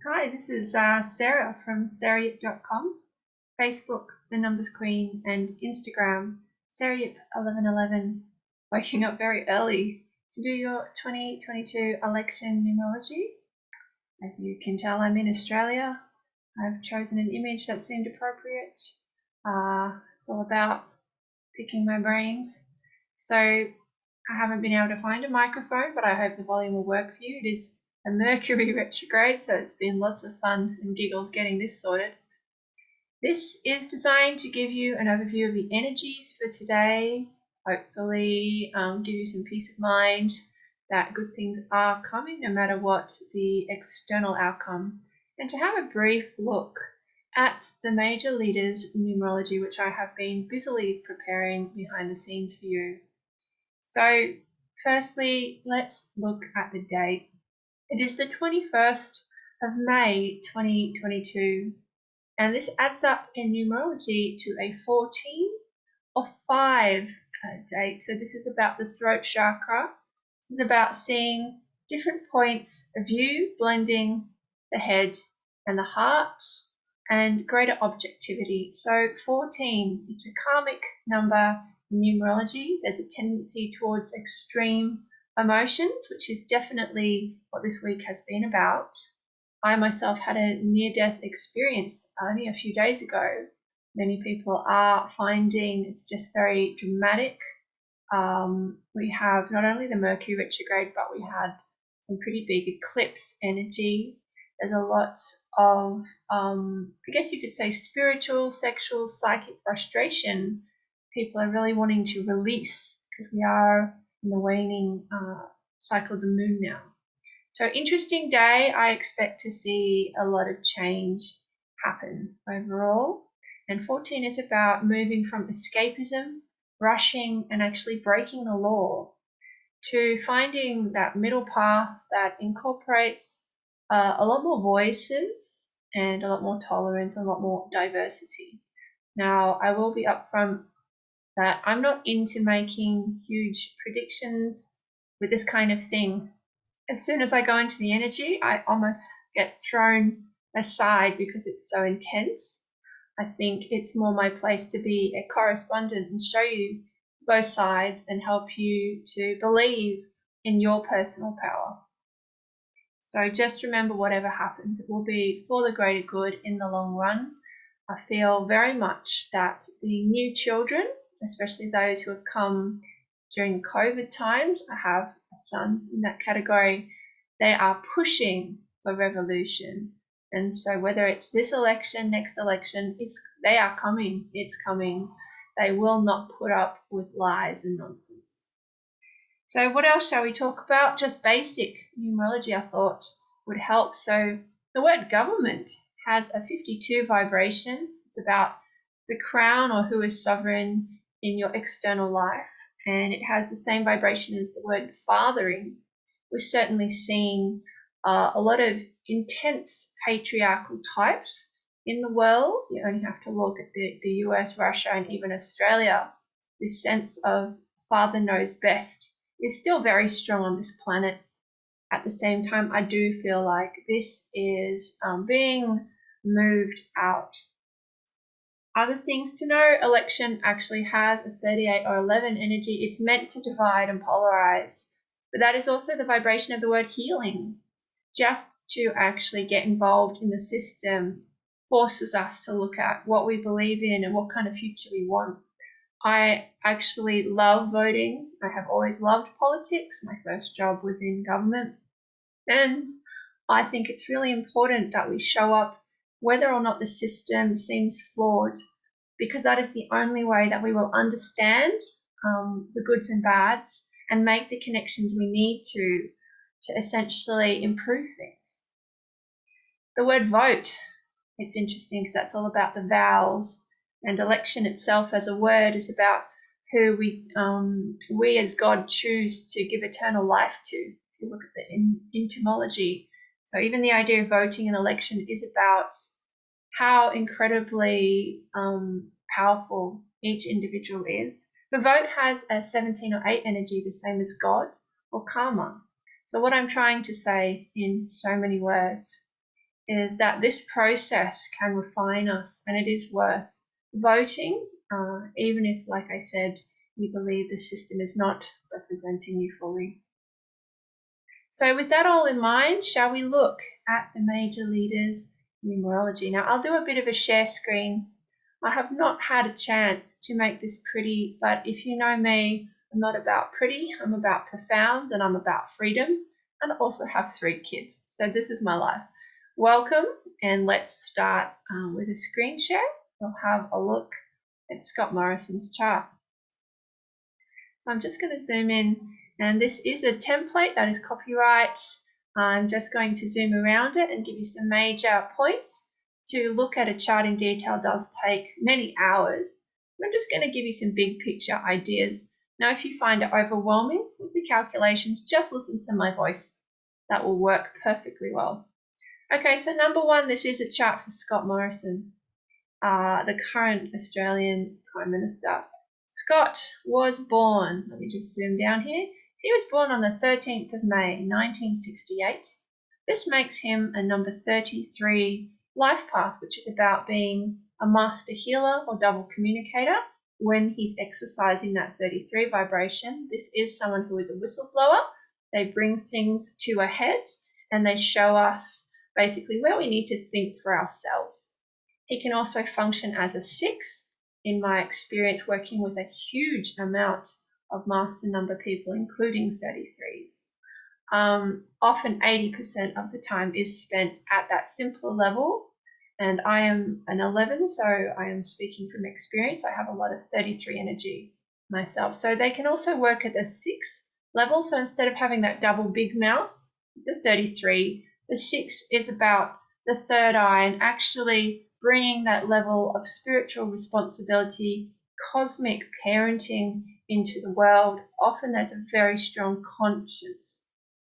Hi, this is Sarah from sarayip.com, Facebook, The Numbers Queen, and Instagram, sarayip1111, waking up very early to do your 2022 election numerology. As you can tell, I'm in Australia. I've chosen an image that seemed appropriate. It's all about picking my brains. So I haven't been able to find a microphone, but I hope the volume will work for you. It is a Mercury retrograde, so it's been lots of fun and giggles getting this sorted. This is designed to give you an overview of the energies for today, hopefully give you some peace of mind that good things are coming no matter what the external outcome, and to have a brief look at the major leaders' numerology, which I have been busily preparing behind the scenes for you. So firstly, let's look at the date. It is the 21st of May 2022, and this adds up in numerology to a 14 or 5 date. So this is about the throat chakra. This is about seeing different points of view, blending the head and the heart, and greater objectivity. So 14, it's a karmic number in numerology. There's a tendency towards extreme emotions, which is definitely what this week has been about. I myself had a near-death experience only a few days ago. Many people are finding it's just very dramatic. We have not only the Mercury retrograde, but we had some pretty big eclipse energy. There's a lot of, I guess you could say, spiritual, sexual, psychic frustration. People are really wanting to release because we are in the waning cycle of the moon now. So interesting day. I expect to see a lot of change happen overall. And 14 is about moving from escapism, rushing, and actually breaking the law to finding that middle path that incorporates a lot more voices and a lot more tolerance, a lot more diversity. Now, I will be upfront that I'm not into making huge predictions with this kind of thing. As soon as I go into the energy, I almost get thrown aside because it's so intense. I think it's more my place to be a correspondent and show you both sides and help you to believe in your personal power. So just remember, whatever happens, it will be for the greater good in the long run. I feel very much that the new children, especially those who have come during COVID times, I have a son in that category, they are pushing for revolution. And so whether it's this election, next election, they are coming, it's coming. They will not put up with lies and nonsense. So what else shall we talk about? Just basic numerology I thought would help. So the word government has a 52 vibration. It's about the crown or who is sovereign in your external life. And it has the same vibration as the word fathering. We're certainly seeing a lot of intense patriarchal types in the world. You only have to look at the US, Russia, and even Australia. This sense of father knows best is still very strong on this planet. At the same time, I do feel like this is being moved out. Other things to know, election actually has a 38 or 11 energy. It's meant to divide and polarize, but that is also the vibration of the word healing. Just to actually get involved in the system forces us to look at what we believe in and what kind of future we want. I actually love voting. I have always loved politics. My first job was in government. And I think it's really important that we show up whether or not the system seems flawed, because that is the only way that we will understand the goods and bads and make the connections we need to essentially improve things. The word vote, it's interesting because that's all about the vowels, and election itself as a word is about who we as God choose to give eternal life to. If you look at the entomology, so even the idea of voting and election is about how incredibly powerful each individual is. The vote has a 17 or 8 energy, the same as God or karma. So what I'm trying to say in so many words is that this process can refine us, and it is worth voting, even if, like I said, you believe the system is not representing you fully. So with that all in mind, shall we look at the major leaders in numerology? Now, I'll do a bit of a share screen. I have not had a chance to make this pretty, but if you know me, I'm not about pretty, I'm about profound, and I'm about freedom, and I also have 3 kids. So this is my life. Welcome, and let's start with a screen share. We'll have a look at Scott Morrison's chart. So I'm just going to zoom in, and this is a template that is copyright. I'm just going to zoom around it and give you some major points. To look at a chart in detail does take many hours. I'm just going to give you some big picture ideas. Now, if you find it overwhelming with the calculations, just listen to my voice. That will work perfectly well. Okay, so number 1, this is a chart for Scott Morrison, the current Australian Prime Minister. Scott was born, let me just zoom down here. He was born on the 13th of May, 1968. This makes him a number 33 life path, which is about being a master healer or double communicator when he's exercising that 33 vibration. This is someone who is a whistleblower. They bring things to a head and they show us basically where we need to think for ourselves. He can also function as a 6, in my experience working with a huge amount of master number people, including 33s. Often 80% of the time is spent at that simpler level, and I am an 11, so I am speaking from experience. I have a lot of 33 energy myself. So they can also work at the 6 level. So instead of having that double big mouth, the 33, the 6 is about the third eye and actually bringing that level of spiritual responsibility, cosmic parenting into the world. Often there's a very strong conscience.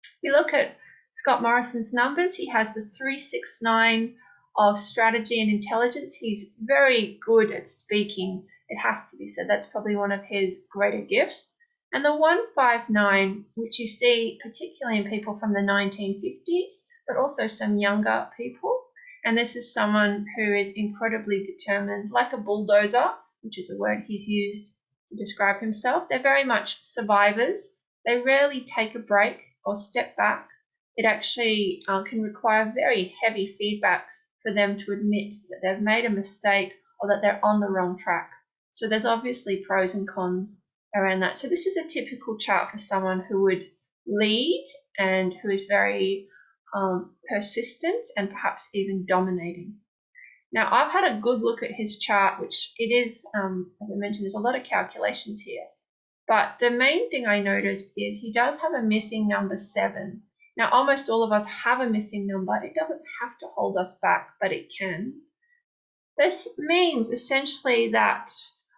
If you look at Scott Morrison's numbers, he has the 369 of strategy and intelligence. He's very good at speaking, it has to be said. That's probably one of his greater gifts. And the 159, which you see particularly in people from the 1950s, but also some younger people. And this is someone who is incredibly determined, like a bulldozer, which is a word he's used to describe himself. They're very much survivors. They rarely take a break or step back. It actually can require very heavy feedback for them to admit that they've made a mistake or that they're on the wrong track. So there's obviously pros and cons around that. So this is a typical chart for someone who would lead and who is very persistent and perhaps even dominating. Now, I've had a good look at his chart, which it is, as I mentioned, there's a lot of calculations here. But the main thing I noticed is he does have a missing number 7. Now, almost all of us have a missing number. It doesn't have to hold us back, but it can. This means essentially that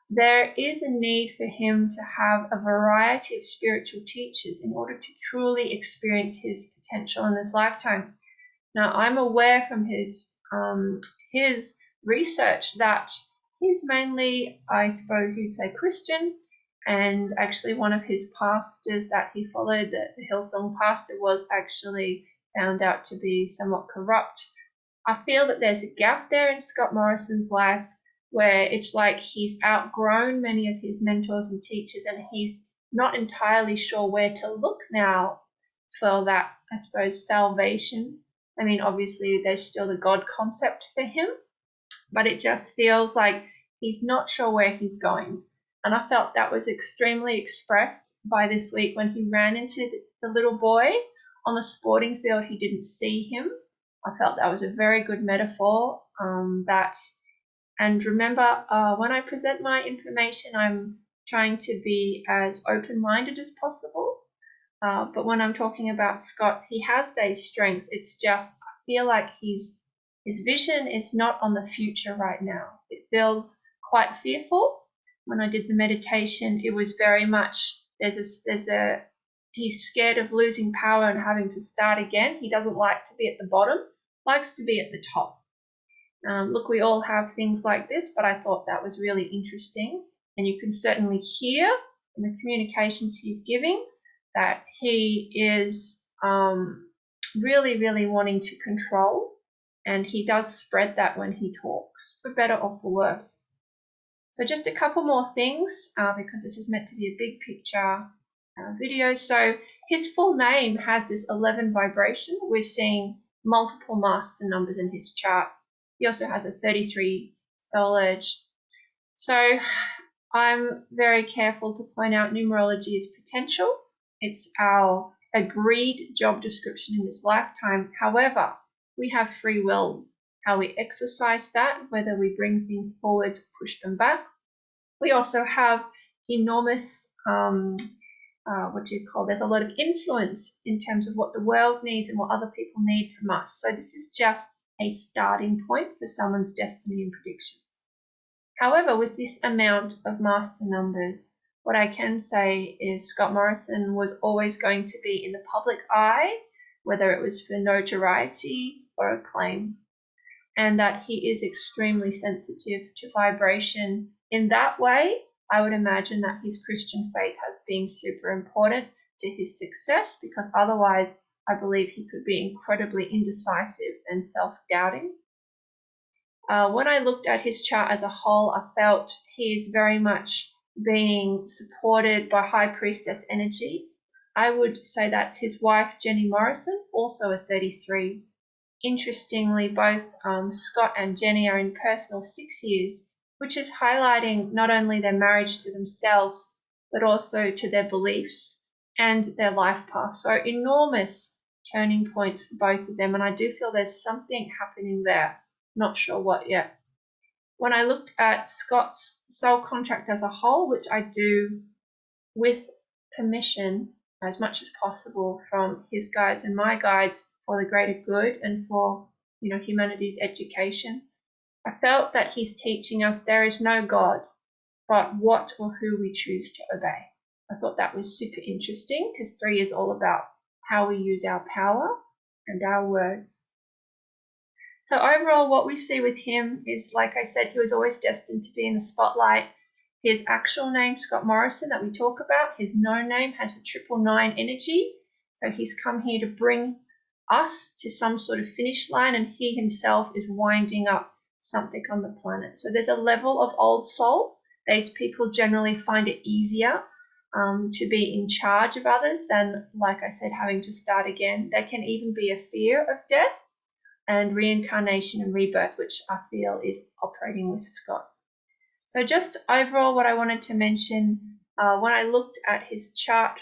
there is a need for him to have a variety of spiritual teachers in order to truly experience his potential in this lifetime. Now, I'm aware from his research that he's mainly, I suppose you'd say, Christian, and actually one of his pastors that he followed, the Hillsong pastor, was actually found out to be somewhat corrupt. I feel that there's a gap there in Scott Morrison's life where it's like he's outgrown many of his mentors and teachers and he's not entirely sure where to look now for that, I suppose, salvation. I mean, obviously there's still the God concept for him, but it just feels like he's not sure where he's going. And I felt that was extremely expressed by this week when he ran into the little boy on the sporting field. He didn't see him. I felt that was a very good metaphor. And remember, when I present my information, I'm trying to be as open-minded as possible. But when I'm talking about Scott, he has those strengths. It's just, I feel like his vision is not on the future right now. It feels quite fearful. When I did the meditation, it was very much, he's scared of losing power and having to start again. He doesn't like to be at the bottom, likes to be at the top. Look, we all have things like this, but I thought that was really interesting. And you can certainly hear in the communications he's giving that he is really, really wanting to control and he does spread that when he talks, for better or for worse. So just a couple more things, because this is meant to be a big picture video. So his full name has this 11 vibration. We're seeing multiple master numbers in his chart. He also has a 33 soul edge. So I'm very careful to point out numerology is potential. It's our agreed job description in this lifetime. However, we have free will, how we exercise that, whether we bring things forward, push them back. We also have enormous, there's a lot of influence in terms of what the world needs and what other people need from us. So this is just a starting point for someone's destiny and predictions. However, with this amount of master numbers, what I can say is Scott Morrison was always going to be in the public eye, whether it was for notoriety or acclaim, and that he is extremely sensitive to vibration. In that way, I would imagine that his Christian faith has been super important to his success, because otherwise I believe he could be incredibly indecisive and self-doubting. When I looked at his chart as a whole, I felt he is very much being supported by High Priestess energy. I would say that's his wife, Jenny Morrison, also a 33. Interestingly, both Scott and Jenny are in personal 6 years, which is highlighting not only their marriage to themselves, but also to their beliefs and their life path. So enormous turning points for both of them, and I do feel there's something happening there. Not sure what yet. When I looked at Scott's soul contract as a whole, which I do with permission as much as possible from his guides and my guides for the greater good and for humanity's education, I felt that he's teaching us there is no God, but what or who we choose to obey. I thought that was super interesting, because 3 is all about how we use our power and our words. So overall, what we see with him is, like I said, he was always destined to be in the spotlight. His actual name, Scott Morrison, that we talk about, his known name has a 999 energy. So he's come here to bring us to some sort of finish line, and he himself is winding up something on the planet. So there's a level of old soul. These people generally find it easier to be in charge of others than, like I said, having to start again. There can even be a fear of death and reincarnation and rebirth, which I feel is operating with Scott. So just overall, what I wanted to mention, when I looked at his chart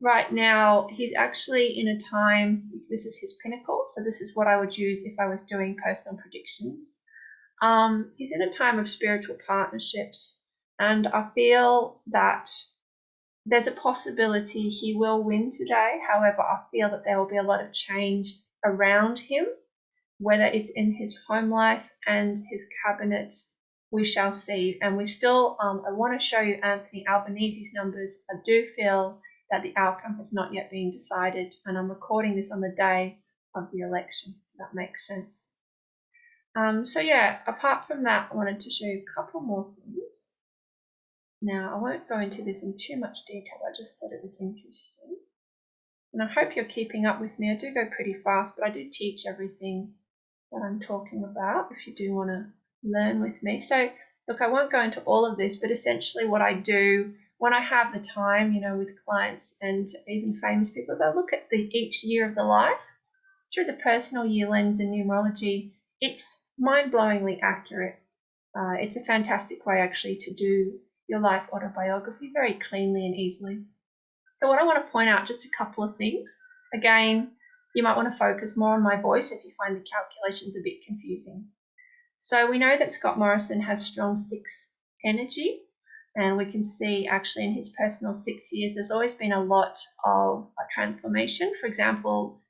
right now, he's actually in a time, this is his pinnacle, so this is what I would use if I was doing personal predictions. He's in a time of spiritual partnerships, and I feel that there's a possibility he will win today. However, I feel that there will be a lot of change around him, whether it's in his home life and his cabinet, we shall see. And we still, I want to show you Anthony Albanese's numbers. I do feel that the outcome has not yet been decided, and I'm recording this on the day of the election, so that makes sense. So yeah, apart from that, I wanted to show you a couple more things. Now, I won't go into this in too much detail, I just thought it was interesting. And I hope you're keeping up with me. I do go pretty fast, but I do teach everything that I'm talking about if you do want to learn with me. So look, I won't go into all of this, but essentially what I do when I have the time, with clients and even famous people, is I look at each year of the life through the personal year lens in numerology. It's mind-blowingly accurate. It's a fantastic way actually to do your life autobiography very cleanly and easily. So what I want to point out, just a couple of things. Again, you might want to focus more on my voice if you find the calculations a bit confusing. So we know that Scott Morrison has strong 6 energy, and we can see actually in his personal 6 years, there's always been a lot of transformation. For example,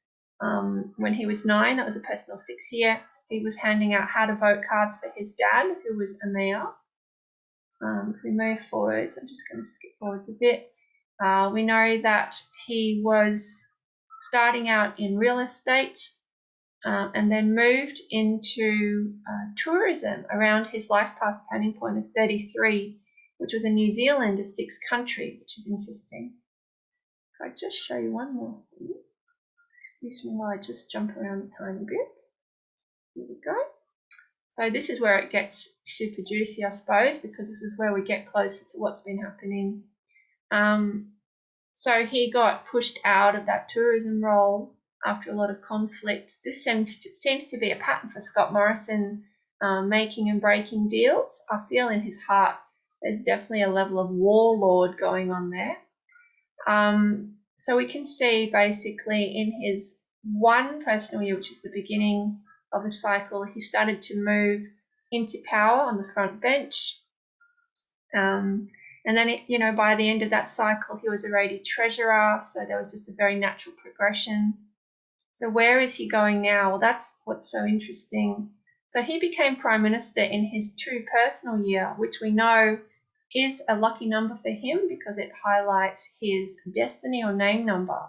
when he was 9, that was a personal 6 year, he was handing out how to vote cards for his dad, who was a mayor. If we move forwards, I'm just going to skip forwards a bit. We know that he was starting out in real estate and then moved into tourism around his life path turning point of 33, which was in New Zealand, a 6th country, which is interesting. If I just show you one more thing. Excuse me while I just jump around a tiny bit. Here we go. So this is where it gets super juicy, I suppose, because this is where we get closer to what's been happening. So he got pushed out of that tourism role after a lot of conflict. This seems to be a pattern for Scott Morrison, making and breaking deals. I feel in his heart there's definitely a level of warlord going on there. So we can see basically in his one personal year, which is the beginning of a cycle, he started to move into power on the front bench. And then, by the end of that cycle, he was already treasurer, so there was just a very natural progression. So where is he going now? Well, that's what's so interesting. So he became prime minister in his true personal year, which we know is a lucky number for him because it highlights his destiny or name number.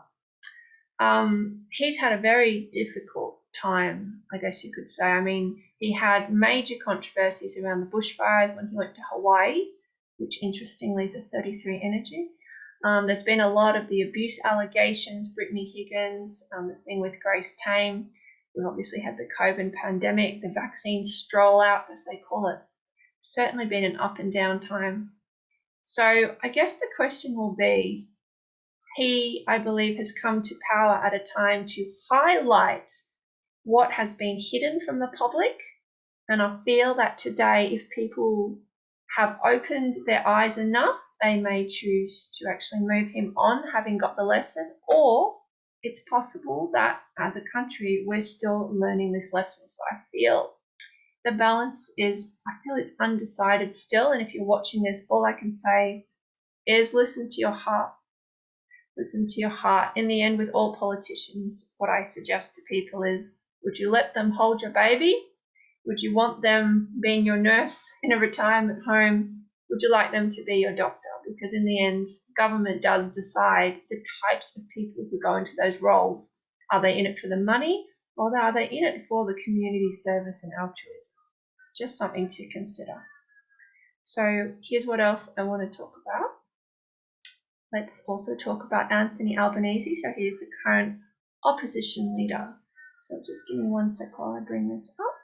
He's had a very difficult time, I guess you could say. I mean, he had major controversies around the bushfires when he went to Hawaii, which interestingly is a 33 energy. There's been a lot of the abuse allegations, Brittany Higgins, the thing with Grace Tame. We've obviously had the COVID pandemic, the vaccine stroll out, as they call it. Certainly been an up and down time. So I guess the question will be, he, I believe, has come to power at a time to highlight what has been hidden from the public. And I feel that today, if people have opened their eyes enough, they may choose to actually move him on, having got the lesson, or it's possible that as a country, we're still learning this lesson. So I feel the balance is, I feel it's undecided still. And if you're watching this, all I can say is listen to your heart. Listen to your heart. In the end, with all politicians, what I suggest to people is, would you let them hold your baby? Would you want them being your nurse in a retirement home? Would you like them to be your doctor? Because in the end, government does decide the types of people who go into those roles. Are they in it for the money, or are they in it for the community service and altruism? It's just something to consider. So here's what else I want to talk about. Let's also talk about Anthony Albanese. So he is the current opposition leader. So just give me 1 sec while I bring this up.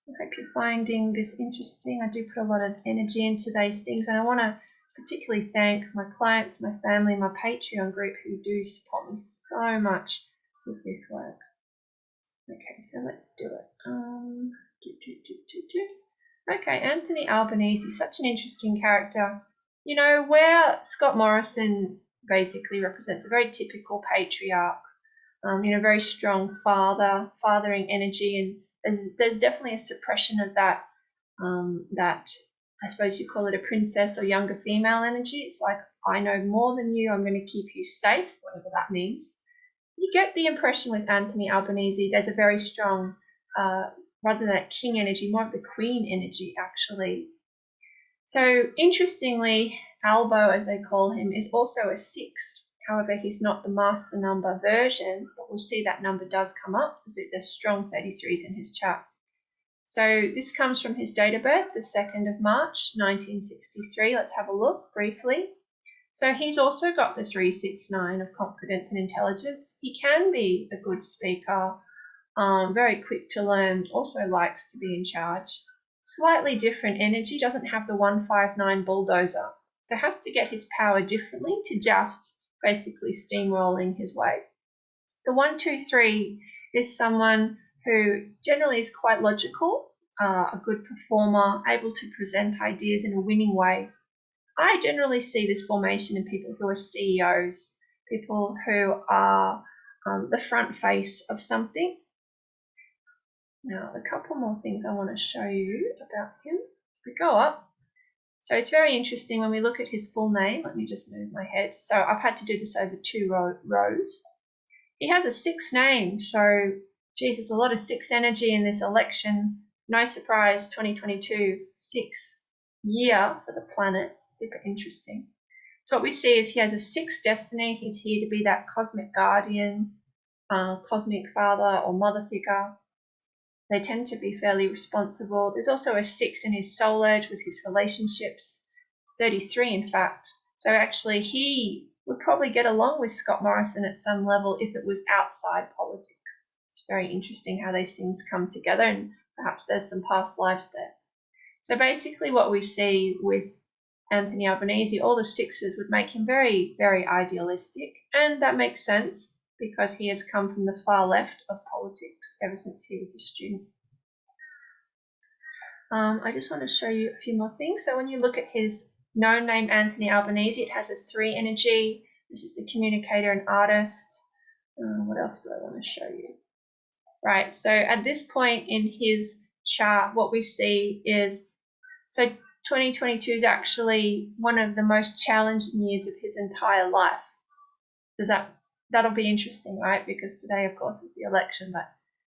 I hope you're finding this interesting. I do put a lot of energy into these things, and I want to particularly thank my clients, my family, my Patreon group who do support me so much with this work. Okay, so let's do it. Okay, Anthony Albanese, such an interesting character. Where Scott Morrison basically represents a very typical patriarch, very strong fathering energy, and there's definitely a suppression of that, that I suppose you call it a princess or younger female energy. It's like, I know more than you, I'm going to keep you safe, whatever that means. You get the impression with Anthony Albanese, there's a very strong, rather than that king energy, more of the queen energy, actually. So interestingly, Albo, as they call him, is also a 6. However, he's not the master number version, but we'll see that number does come up. There's strong 33s in his chart. So this comes from his date of birth, the 2nd of March, 1963. Let's have a look briefly. So he's also got the 369 of confidence and intelligence. He can be a good speaker, very quick to learn, also likes to be in charge. Slightly different energy, doesn't have the 159 bulldozer. So has to get his power differently to just basically steamrolling his way. The 123 is someone who generally is quite logical, a good performer, able to present ideas in a winning way. I generally see this formation in people who are CEOs, people who are the front face of something. Now, a couple more things I want to show you about him. If we go up, so it's very interesting when we look at his full name. Let me just move my head. So I've had to do this over 2 rows. He has a 6 name, so geez, there's a lot of 6 energy in this election. No surprise, 2022, 6 year for the planet. Super interesting. So what we see is he has a 6 destiny. He's here to be that cosmic guardian, cosmic father or mother figure. They tend to be fairly responsible. There's also a 6 in his soul edge with his relationships, 33 in fact. So actually he would probably get along with Scott Morrison at some level if it was outside politics. It's very interesting how these things come together, and perhaps there's some past lives there. So basically what we see with Anthony Albanese, all the sixes would make him very, very idealistic, and that makes sense because he has come from the far left of politics ever since he was a student. I just want to show you a few more things. So when you look at his known name, Anthony Albanese, it has a 3 energy. This is the communicator and artist. What else do I want to show you? Right, so at this point in his chart, what we see is, so 2022 is actually one of the most challenging years of his entire life. That'll be interesting, right? Because today, of course, is the election, but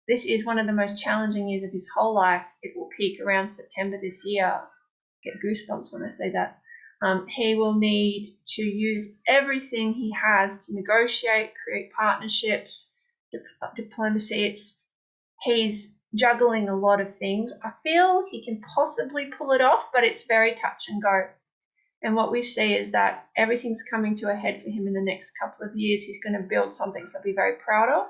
this is one of the most challenging years of his whole life. It will peak around September this year. I get goosebumps when I say that. He will need to use everything he has to negotiate, create partnerships, diplomacy. He's juggling a lot of things. I feel he can possibly pull it off, but it's very touch and go. And what we see is that everything's coming to a head for him in the next couple of years. He's going to build something he'll be very proud of.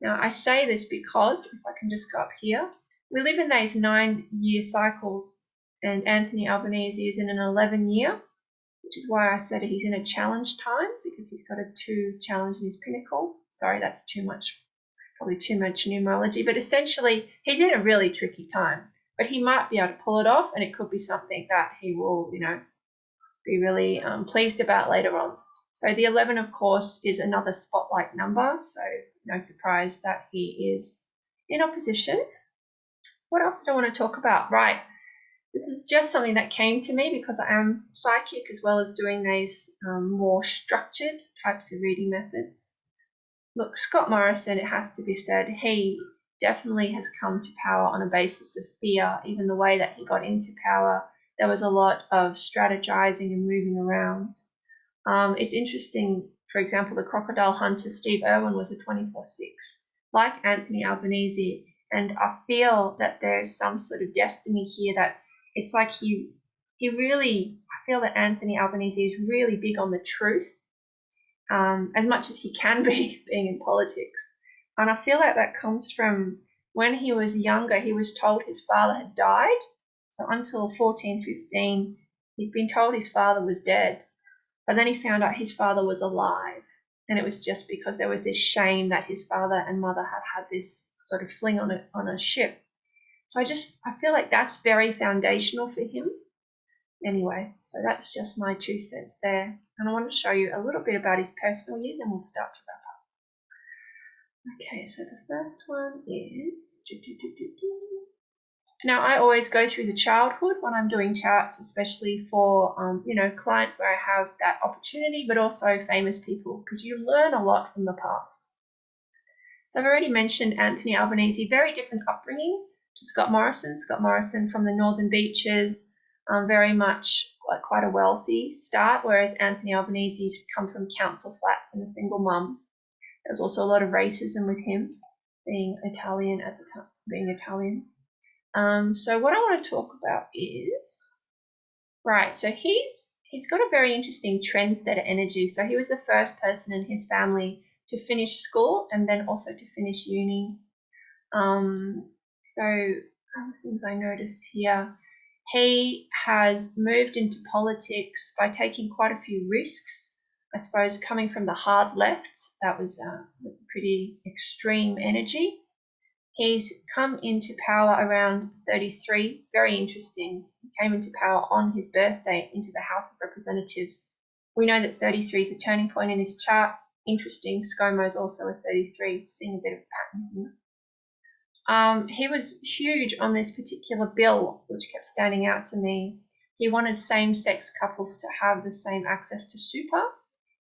Now, I say this because, if I can just go up here, we live in these 9-year cycles, and Anthony Albanese is in an 11-year, which is why I said he's in a challenge time, because he's got a 2 challenge in his pinnacle. Sorry, that's too much, probably too much numerology, but essentially he's in a really tricky time, but he might be able to pull it off, and it could be something that he will, be really pleased about later on. So the 11, of course, is another spotlight number, so no surprise that he is in opposition. What else did I want to talk about? Right, this is just something that came to me because I am psychic as well as doing these more structured types of reading methods. Look, Scott Morrison, it has to be said, he definitely has come to power on a basis of fear. Even the way that he got into power, there was a lot of strategizing and moving around. It's interesting, for example, the crocodile hunter Steve Irwin was a 24/6, like Anthony Albanese, and I feel that there's some sort of destiny here that it's like I feel that Anthony Albanese is really big on the truth, as much as he can be being in politics. And I feel like that comes from when he was younger, he was told his father had died. So until 14, 15, he'd been told his father was dead. But then he found out his father was alive. And it was just because there was this shame that his father and mother had this sort of fling on a ship. So I feel like that's very foundational for him. Anyway, so that's just my 2 cents there. And I want to show you a little bit about his personal years, and we'll start to wrap up. Okay, so the first one is... Now, I always go through the childhood when I'm doing charts, especially for, clients where I have that opportunity, but also famous people, because you learn a lot from the past. So I've already mentioned Anthony Albanese, very different upbringing to Scott Morrison. Scott Morrison from the Northern Beaches, very much quite a wealthy start, whereas Anthony Albanese's come from council flats and a single mum. There was also a lot of racism with him, being Italian at the time, So what I want to talk about is, right, so he's got a very interesting trendsetter energy. So he was the first person in his family to finish school and then also to finish uni. So other things I noticed here, he has moved into politics by taking quite a few risks. I suppose coming from the hard left, that's a pretty extreme energy. He's come into power around 33, very interesting. He came into power on his birthday into the House of Representatives. We know that 33 is a turning point in his chart. Interesting, ScoMo is also a 33, seeing a bit of a pattern here. He was huge on this particular bill, which kept standing out to me. He wanted same-sex couples to have the same access to super.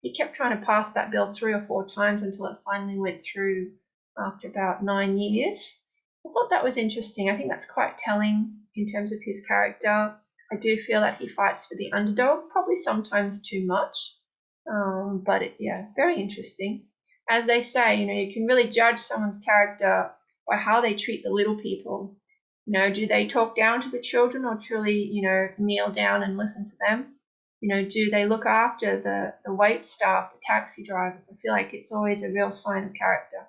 He kept trying to pass that bill 3 or 4 times until it finally went through after about 9 years. I thought that was interesting. I think that's quite telling in terms of his character. I do feel that he fights for the underdog, probably sometimes too much, but very interesting. As they say, you can really judge someone's character by how they treat the little people. Do they talk down to the children or truly, kneel down and listen to them? Do they look after the wait staff, the taxi drivers? I feel like it's always a real sign of character.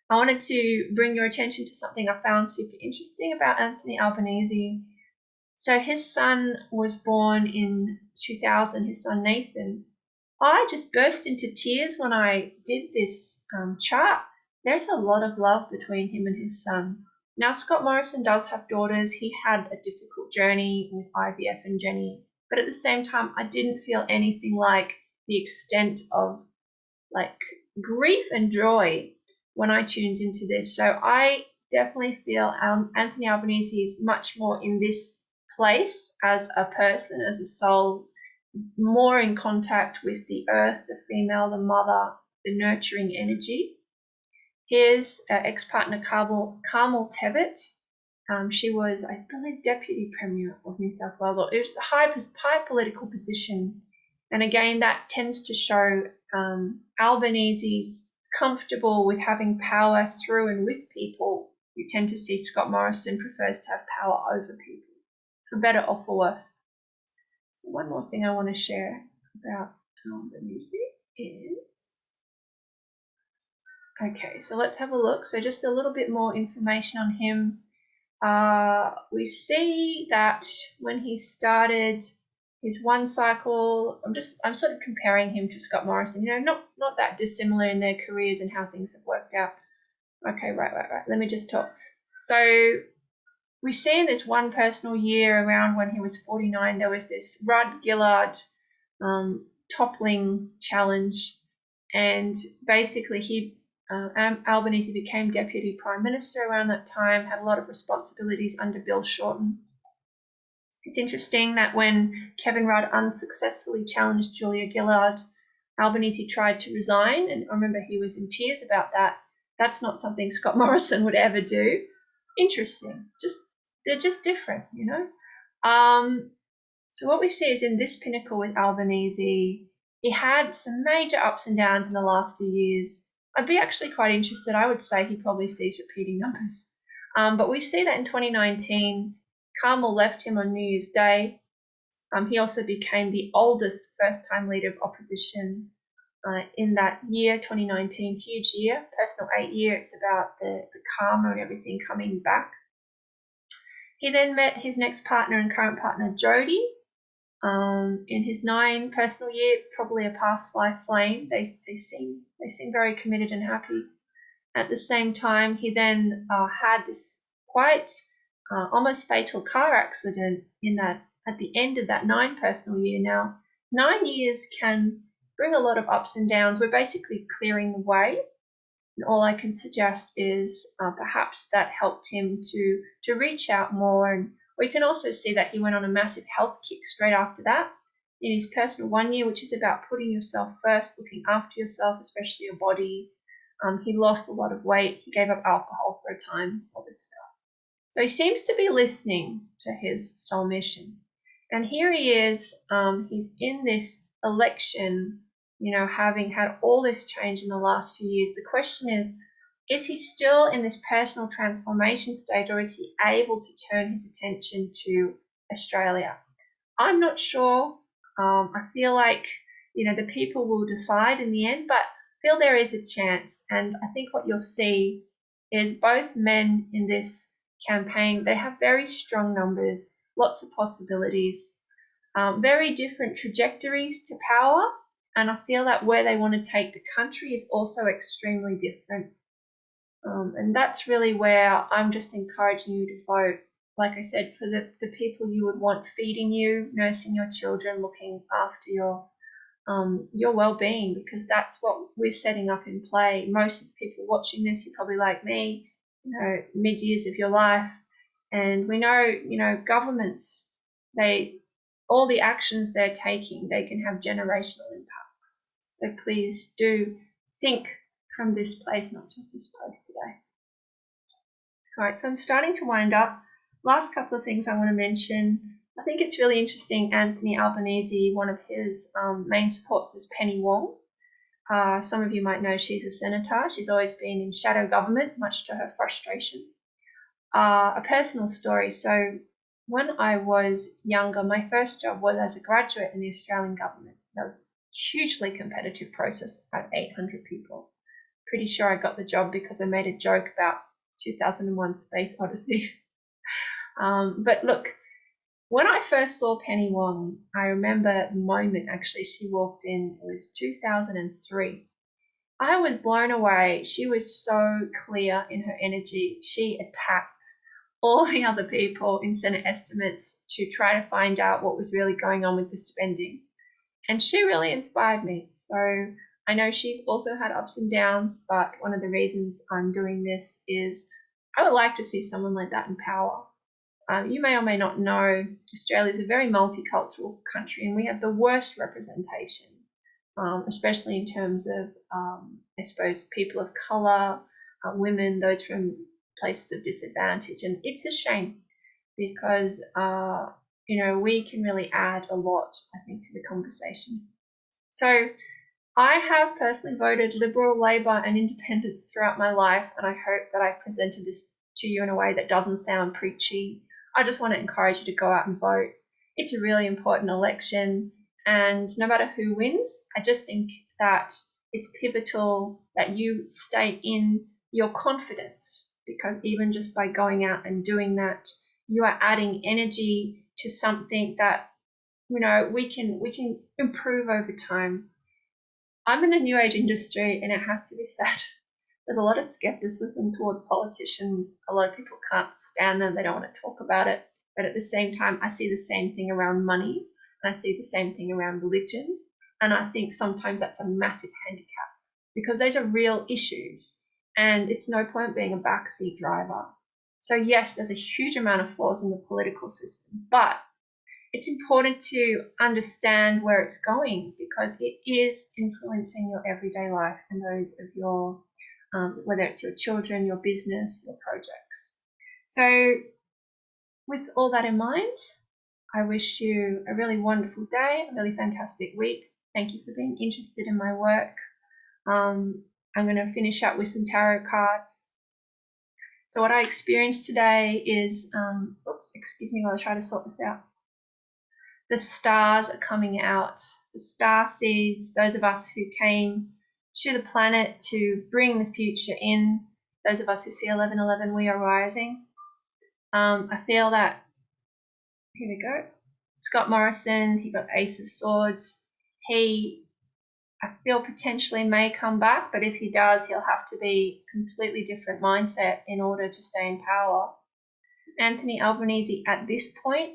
I wanted to bring your attention to something I found super interesting about Anthony Albanese. So his son was born in 2000, his son Nathan. I just burst into tears when I did this chart. There's a lot of love between him and his son. Now, Scott Morrison does have daughters. He had a difficult journey with IVF and Jenny, but at the same time, I didn't feel anything like the extent of grief and joy when I tuned into this. So I definitely feel Anthony Albanese is much more in this place as a person, as a soul, more in contact with the earth, the female, the mother, the nurturing energy. His ex-partner, Carmel Tevitt, she was, I believe, Deputy Premier of New South Wales, or it was a high political position. And again, that tends to show Albanese's comfortable with having power through and with people. You tend to see Scott Morrison prefers to have power over people, for better or for worse. So one more thing I want to share about Albanese is, okay, so let's have a look. So just a little bit more information on him. We see that when he started his one cycle, I'm sort of comparing him to Scott Morrison, not that dissimilar in their careers and how things have worked out. Okay, right. Let me just talk. So we see in this one personal year around when he was 49, there was this Rudd Gillard toppling challenge, and basically Albanese became Deputy Prime Minister around that time, had a lot of responsibilities under Bill Shorten. It's interesting that when Kevin Rudd unsuccessfully challenged Julia Gillard, Albanese tried to resign, and I remember he was in tears about that. That's not something Scott Morrison would ever do. Interesting. They're just different, So what we see is in this pinnacle with Albanese, he had some major ups and downs in the last few years. I'd be actually quite interested. I would say he probably sees repeating numbers. But we see that in 2019, Carmel left him on New Year's Day. He also became the oldest first-time leader of opposition in that year, 2019, huge year, personal 8 year. It's about the karma and everything coming back. He then met his next partner and current partner, Jodie, in his 9 personal year, probably a past life flame. They seem very committed and happy. At the same time, he then had this quite almost fatal car accident at the end of that 9 personal year. Now, 9 years can bring a lot of ups and downs. We're basically clearing the way. And all I can suggest is perhaps that helped him to reach out more. And we can also see that he went on a massive health kick straight after that in his personal 1 year, which is about putting yourself first, looking after yourself, especially your body. He lost a lot of weight. He gave up alcohol for a time, all this stuff. So he seems to be listening to his soul mission. And here he is. He's in this election, having had all this change in the last few years. The question is he still in this personal transformation stage, or is he able to turn his attention to Australia? I'm not sure. I feel like, the people will decide in the end, but I feel there is a chance. And I think what you'll see is both men in this campaign, they have very strong numbers, lots of possibilities, very different trajectories to power. And I feel that where they want to take the country is also extremely different. And that's really where I'm just encouraging you to vote. Like I said, for the people you would want feeding you, nursing your children, looking after your well-being, because that's what we're setting up in play. Most of the people watching this, you're probably like me, mid-years of your life. And we know, governments, all the actions they're taking, they can have generational impacts. So please do think from this place, not just this place today. All right, so I'm starting to wind up. Last couple of things I want to mention. I think it's really interesting, Anthony Albanese, one of his main supports is Penny Wong. Some of you might know she's a senator. She's always been in shadow government, much to her frustration. A personal story. So when I was younger, my first job was as a graduate in the Australian government. That was a hugely competitive process, about 800 people. Pretty sure I got the job because I made a joke about 2001 Space Odyssey. But look, when I first saw Penny Wong, I remember the moment actually she walked in. It was 2003. I was blown away. She was so clear in her energy. She attacked all the other people in Senate estimates to try to find out what was really going on with the spending. And she really inspired me. So I know she's also had ups and downs, but one of the reasons I'm doing this is I would like to see someone like that in power. You may or may not know, Australia is a very multicultural country and we have the worst representation, especially in terms of, I suppose, people of colour, women, those from places of disadvantage. And it's a shame because, we can really add a lot, I think, to the conversation. So I have personally voted Liberal, Labor and Independent throughout my life, and I hope that I presented this to you in a way that doesn't sound preachy. I just want to encourage you to go out and vote. It's a really important election, and no matter who wins, I just think that it's pivotal that you stay in your confidence, because even just by going out and doing that, you are adding energy to something that, we can improve over time. I'm in the new age industry, and it has to be said, there's a lot of skepticism towards politicians. A lot of people can't stand them. They don't want to talk about it. But at the same time, I see the same thing around money, and I see the same thing around religion. And I think sometimes that's a massive handicap because those are real issues, and it's no point being a backseat driver. So yes, there's a huge amount of flaws in the political system, but it's important to understand where it's going because it is influencing your everyday life and those of your, whether it's your children, your business, your projects. So with all that in mind, I wish you a really wonderful day, a really fantastic week. Thank you for being interested in my work. I'm going to finish up with some tarot cards. So what I experienced today is, excuse me while I try to sort this out. The stars are coming out. The star seeds, those of us who came to the planet to bring the future in, those of us who see 1111, we are rising. I feel that, here we go, Scott Morrison, he got Ace of Swords. I feel potentially may come back, but if he does, he'll have to be a completely different mindset in order to stay in power. Anthony Albanese at this point,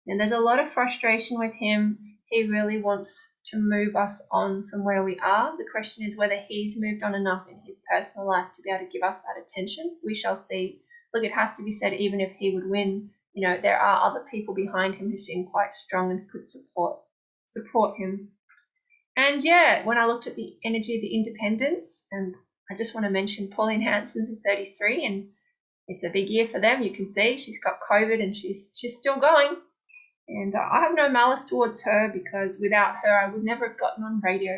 and there's a lot of frustration with him. He really wants to move us on from where we are. The question is whether he's moved on enough in his personal life to be able to give us that attention. We shall see. Look, it has to be said, even if he would win, there are other people behind him who seem quite strong and could support him. And yeah, when I looked at the energy of the independents, and I just want to mention Pauline Hanson's is 33, and it's a big year for them. You can see she's got COVID and she's still going. And I have no malice towards her because without her, I would never have gotten on radio.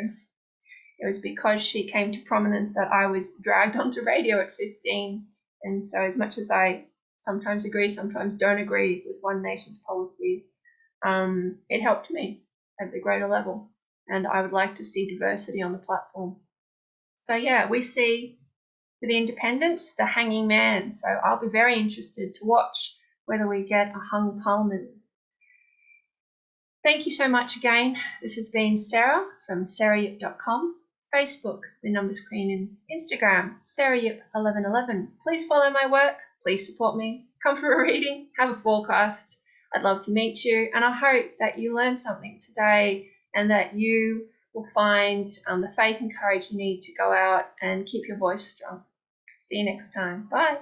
It was because she came to prominence that I was dragged onto radio at 15. And so as much as I sometimes agree, sometimes don't agree with One Nation's policies, it helped me at the greater level. And I would like to see diversity on the platform. So yeah, we see for the independents, the hanging man. So I'll be very interested to watch whether we get a hung parliament. Thank you so much again. This has been Sarah from sarayip.com, Facebook, The Numbers Queen, and Instagram, sarayip1111. Please follow my work. Please support me. Come for a reading. Have a forecast. I'd love to meet you. And I hope that you learned something today and that you will find the faith and courage you need to go out and keep your voice strong. See you next time. Bye.